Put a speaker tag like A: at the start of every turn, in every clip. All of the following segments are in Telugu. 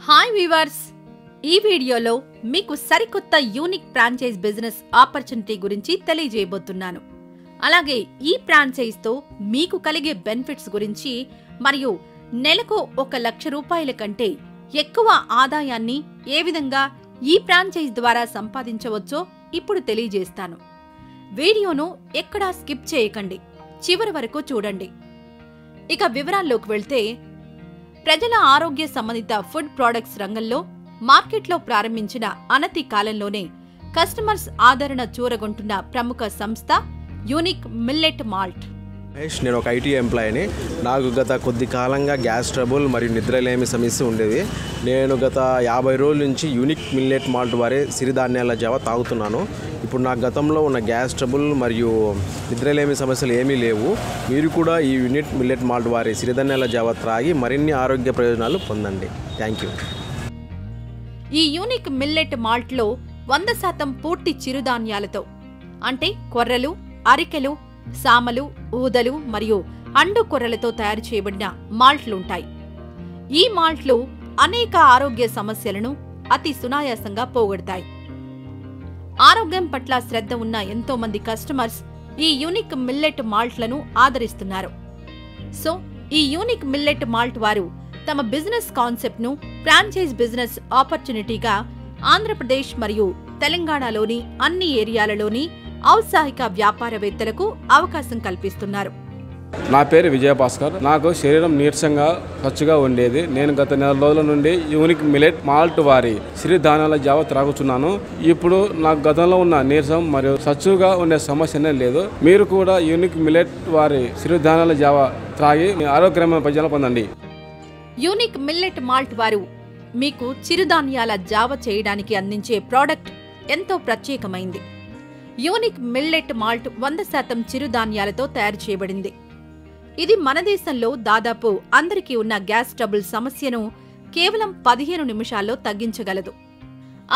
A: హాయ్ వీవర్స్, ఈ వీడియోలో మీకు సరికొత్త యూనిక్ ఫ్రాంచైజ్ బిజినెస్ ఆపర్చునిటీ గురించి తెలియజేయబోతున్నాను. అలాగే ఈ ఫ్రాంచైజ్తో మీకు కలిగే బెనిఫిట్స్ గురించి మరియు నెలకు 1 లక్ష రూపాయల కంటే ఎక్కువ ఆదాయాన్ని ఏ విధంగా ఈ ఫ్రాంచైజ్ ద్వారా సంపాదించవచ్చో ఇప్పుడు తెలియజేస్తాను. వీడియోను ఎక్కడా స్కిప్ చేయకండి, చివరి వరకు చూడండి. ఇక వివరాల్లోకి వెళ్తే, ప్రజల ఆరోగ్య సంబంధిత ఫుడ్ ప్రొడక్ట్స్ రంగంలో మార్కెట్లో ప్రారంభించిన అనతి కాలంలోనే కస్టమర్స్ ఆదరణ చూరగొంటున్న ప్రముఖ సంస్థ యూనిక్ మిల్లెట్ మాల్ట్.
B: నేను ఒక ఐటీ ఎంప్లాయీని. నాకు గత కొద్ది కాలంగా గ్యాస్ ట్రబుల్ మరియు నిద్రలేమి సమస్య ఉండేది. నేను గత 50 రోజుల నుంచి యూనిక్ మిల్లెట్ మాల్ట్ వారి సిరిధాన్యాల జావ తాగుతున్నాను. ఇప్పుడు నా గతంలో ఉన్న గ్యాస్ ట్రబుల్ మరియు నిద్రలేమి సమస్యలు ఏమీ లేవు. మీరు కూడా ఈ యూనిక్ మిల్లెట్ మాల్ట్ వారి సిరిధాన్యాల జావ త్రాగి మరిన్ని ఆరోగ్య ప్రయోజనాలు పొందండి. Thank you.
A: ఈ యూనిక్ మిల్లెట్ మాల్ట్లో 100% పూర్తి చిరుధాన్యాలతో, అంటే కొర్రలు, అరికెలు, సామలు, ఊదలు మరియు అండు కొర్రలతో తయారు చేయబడిన మాల్ట్లుంటాయి. ఈ మాల్ట్లు అనేక ఆరోగ్య సమస్యలను అతి సునాయాసంగా పోగొడతాయి. ఆరోగ్యం పట్ల శ్రద్ధ ఉన్న ఎంతో మంది కస్టమర్స్ ఈ యూనిక్ మిల్లెట్ మాల్ట్లను ఆదరిస్తున్నారు. సో ఈ యూనిక్ మిల్లెట్ మాల్ట్ వారు తమ బిజినెస్ కాన్సెప్ట్ ను ఫ్రాంచైజ్ బిజినెస్ ఆపర్చునిటీగా ఆంధ్రప్రదేశ్ మరియు తెలంగాణలోని అన్ని ఏరియాలలోని ఔత్సాహిక వ్యాపారవేత్తలకు అవకాశం కల్పిస్తున్నారు.
C: నా పేరు విజయభాస్కర్. నాకు శరీరం నీరసంగా పచ్చుగా ఉండేది. నేను గత 4 రోజుల నుండి యూనిక్ మిల్లెట్ మాల్ట్ వారి సిరిధాన్యాల జావ త్రాగుతున్నాను. ఇప్పుడు నాకు గతంలో ఉన్న నీరసం మరియు సచ్చుగా ఉండే సమస్యనే లేదు. మీరు కూడా యూనిక్ మిల్లెట్ వారి సిరిధాన్యాల జావ త్రాగి ఆరోగ్యకరమైన ప్రయోజనాలు పొందండి.
A: యూనిక్ మిల్లెట్ మాల్ట్ వారు మీకు చిరుధాన్యాల జావ చేయడానికి అందించే ప్రోడక్ట్ ఎంతో ప్రత్యేకమైంది. యూనిక్ మిల్లెట్ మాల్ట్ 100% చిరుధాన్యాలతో తయారు చేయబడింది. ఇది మన దేశంలో దాదాపు అందరికీ ఉన్న గ్యాస్ ట్రబుల్ సమస్యను కేవలం 15 నిమిషాల్లో తగ్గించగలదు.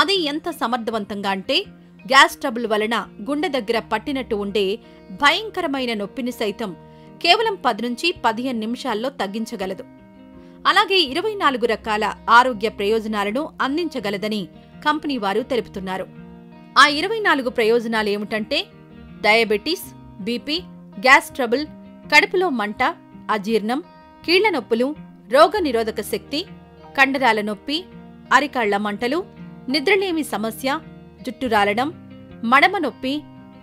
A: అది ఎంత సమర్థవంతంగా అంటే, గ్యాస్ ట్రబుల్ వలన గుండె దగ్గర పట్టినట్టు ఉండే భయంకరమైన నొప్పిని సైతం కేవలం 10 నుంచి 15 నిమిషాల్లో తగ్గించగలదు. అలాగే 24 రకాల ఆరోగ్య ప్రయోజనాలను అందించగలదని కంపెనీ వారు తెలుపుతున్నారు. ఆ 24 ప్రయోజనాలేమిటంటే, డయాబెటీస్, బీపీ, గ్యాస్ ట్రబుల్, కడుపులో మంట, అజీర్ణం, కీళ్ల నొప్పులు, రోగనిరోధక శక్తి, కండరాల నొప్పి, అరికాళ్ల మంటలు, నిద్రలేమి సమస్య, జుట్టు రాలడం, మడమ నొప్పి,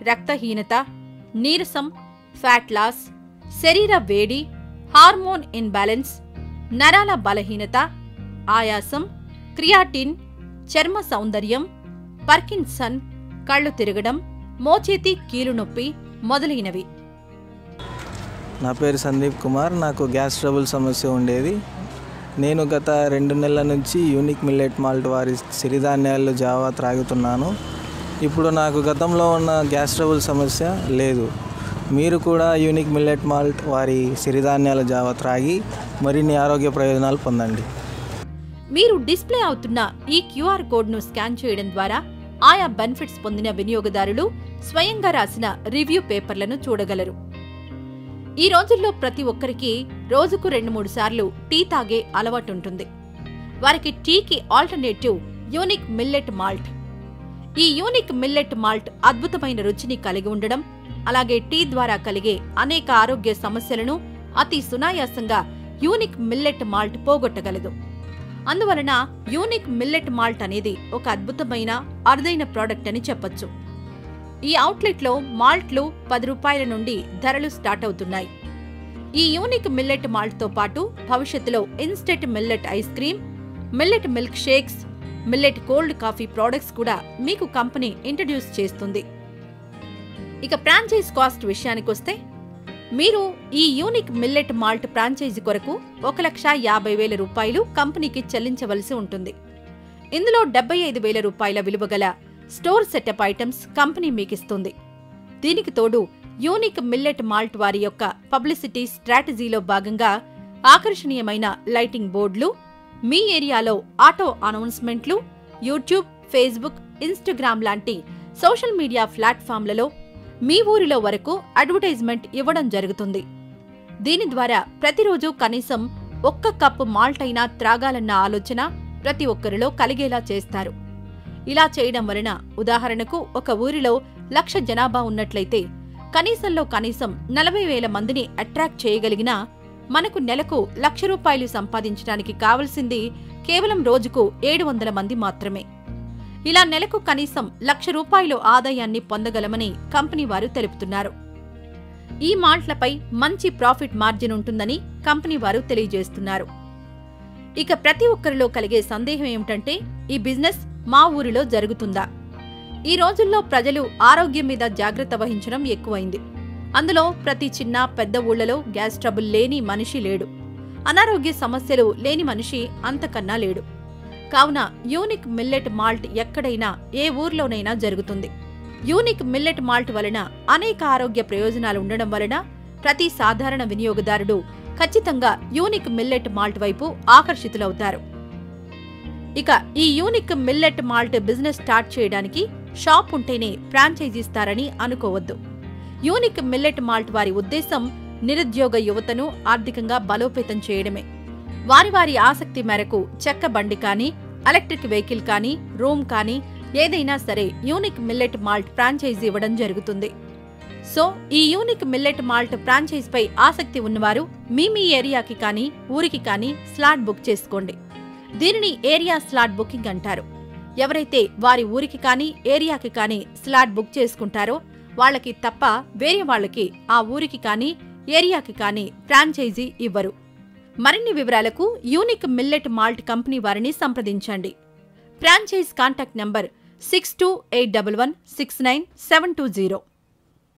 A: రక్తహీనత, నీరసం, ఫ్యాట్ లాస్, శరీర వేడి, హార్మోన్ ఇన్బ్యాలెన్స్, నరాల బలహీనత, ఆయాసం, క్రియాటిన్, చర్మ సౌందర్యం, పర్కిన్సన్, కళ్ళు తిరగడం, మోచేతి కీలు నొప్పి మొదలైనవి.
D: నా పేరు సందీప్ కుమార్. నాకు గ్యాస్ ట్రబుల్ సమస్య ఉండేది. నేను గత 2 నెలల నుంచి యూనిక్ మిల్లెట్ మాల్ట్ వారి సిరిధాన్యాలు జావా త్రాగుతున్నాను. ఇప్పుడు నాకు గతంలో ఉన్న గ్యాస్ ట్రబుల్ సమస్య లేదు. మీరు కూడా యూనిక్ మిల్లెట్ మాల్ట్ వారి సిరిధాన్యాల జావా త్రాగి మరిన్ని ఆరోగ్య ప్రయోజనాలు పొందండి.
A: మీరు డిస్ప్లే అవుతున్న ఈ క్యూఆర్ కోడ్ను స్కాన్ చేయడం ద్వారా ఆయా బెనిఫిట్స్ పొందిన వినియోగదారులు స్వయంగా రాసిన రివ్యూ పేపర్లను చూడగలరు. ఈ రోజుల్లో ప్రతి ఒక్కరికి రోజుకు 2-3 సార్లు టీ తాగే అలవాటుంటుంది. వారికి టీకి ఆల్టర్నేటివ్ యూనిక్ మిల్లెట్ మాల్ట్. ఈ యూనిక్ మిల్లెట్ మాల్ట్ అద్భుతమైన రుచిని కలిగి ఉండడం, అలాగే టీ ద్వారా కలిగే అనేక ఆరోగ్య సమస్యలను అతి సునాయాసంగా యూనిక్ మిల్లెట్ మాల్ట్ పోగొట్టగలదు. అందువలన యూనిక్ మిల్లెట్ మాల్ట్ అనేది ఒక అద్భుతమైన అరుదైన ప్రోడక్ట్ అని చెప్పొచ్చు. ఈ అవుట్లెట్లో మాల్ట్లు 10 రూపాయల నుండి ధరలు స్టార్ట్ అవుతున్నాయి. ఈ యూనిక్ మిల్లెట్ మాల్ట్తో పాటు భవిష్యత్తులో instant millet ice cream, millet milk shakes, millet cold coffee products కూడా మీకు కంపెనీ ఇంట్రడ్యూస్ చేస్తుంది. ఇక ఫ్రాంచైజ్ కాస్ట్ విషయానికొస్తే, మీరు ఈ యూనిక్ మిల్లెట్ మాల్ట్ ఫ్రాంచైజీ కొరకు 1,50,000 రూపాయలు కంపెనీకి చెల్లించవలసి ఉంటుంది. ఇందులో 75,000 రూపాయల విలువగల స్టోర్ సెటప్ ఐటమ్స్ కంపెనీ మీకిస్తుంది. దీనికి తోడు యూనిక్ మిల్లెట్ మాల్ట్ వారి యొక్క పబ్లిసిటీ స్ట్రాటజీలో భాగంగా ఆకర్షణీయమైన లైటింగ్ బోర్డులు, మీ ఏరియాలో ఆటో అనౌన్స్మెంట్లు, యూట్యూబ్, ఫేస్బుక్, ఇన్స్టాగ్రామ్ లాంటి సోషల్ మీడియా ప్లాట్ఫామ్లలో మీ ఊరిలో వరకు అడ్వర్టైజ్మెంట్ ఇవ్వడం జరుగుతుంది. దీని ద్వారా ప్రతిరోజు కనీసం 1 కప్పు మాల్ట్ అయినా త్రాగాలన్న ఆలోచన ప్రతి ఒక్కరిలో కలిగేలా చేస్తారు. ఇలా చేయడం వలన ఉదాహరణకు ఒక ఊరిలో 1,00,000 జనాభా ఉన్నట్లయితే కనీసంలో కనీసం 40,000 మందిని అట్రాక్ట్ చేయగలిగినా మనకు నెలకు ₹1,00,000 సంపాదించడానికి కావలసింది కేవలం రోజుకు 700 మంది మాత్రమే. ఇలా నెలకు కనీసం ₹1,00,000 ఆదాయాన్ని పొందగలమని కంపెనీ వారు తెలుపుతున్నారు. ఈ మాల్ట్లపై మంచి ప్రాఫిట్ మార్జిన్ ఉంటుందని కంపెనీ వారు తెలియజేస్తున్నారు. ఇక ప్రతి ఒక్కరిలో కలిగే సందేహం ఏమిటంటే, ఈ బిజినెస్ మా ఊరిలో జరుగుతుందా? ఈ రోజుల్లో ప్రజలు ఆరోగ్యం మీద జాగ్రత్త వహించడం ఎక్కువైంది. అందులో ప్రతి చిన్న పెద్ద ఊళ్లలో గ్యాస్ ట్రబుల్ లేని మనిషి లేడు, అనారోగ్య సమస్యలు లేని మనిషి అంతకన్నా లేడు. కావున యూనిక్ మిల్లెట్ మాల్ట్ ఎక్కడైనా ఏ ఊర్లోనైనా జరుగుతుంది. యూనిక్ మిల్లెట్ మాల్ట్ వలన అనేక ఆరోగ్య ప్రయోజనాలు ఉండడం వలన ప్రతి సాధారణ వినియోగదారుడు ఖచ్చితంగా యూనిక్ మిల్లెట్ మాల్ట్ వైపు ఆకర్షితులవుతారు. ఇక ఈ unique millet malt business start చేయడానికి షాప్ ఉంటేనే ఫ్రాంచైజీ ఇస్తారని అనుకోవద్దు. యూనిక్ మిల్లెట్ మాల్ట్ వారి ఉద్దేశం నిరుద్యోగ యువతను ఆర్థికంగా బలోపేతం చేయడమే. వారి ఆసక్తి మేరకు చెక్క బండి కానీ, ఎలక్ట్రిక్ వెహికల్ కానీ, రూమ్ కానీ ఏదైనా సరే యూనిక్ మిల్లెట్ మాల్ట్ ఫ్రాంచైజీ ఇవ్వడం జరుగుతుంది. సో ఈ యూనిక్ మిల్లెట్ మాల్ట్ ఫ్రాంచైజ్ పై ఆసక్తి ఉన్నవారు మీ ఏరియాకి కానీ ఊరికి కానీ స్లాట్ బుక్ చేసుకోండి. దీనిని ఏరియా స్లాట్ బుకింగ్ అంటారు. ఎవరైతే వారి ఊరికి కానీ ఏరియాకి కానీ స్లాట్ బుక్ చేసుకుంటారో వాళ్ళకి తప్ప వేరే వాళ్ళకి ఆ ఊరికి కానీ ఏరియాకి కానీ ఫ్రాంచైజీ ఇవ్వరు. మరిన్ని వివరాలకు యూనిక్ మిల్లెట్ మాల్ట్ కంపెనీ వారిని సంప్రదించండి. Franchise contact number 6281169720.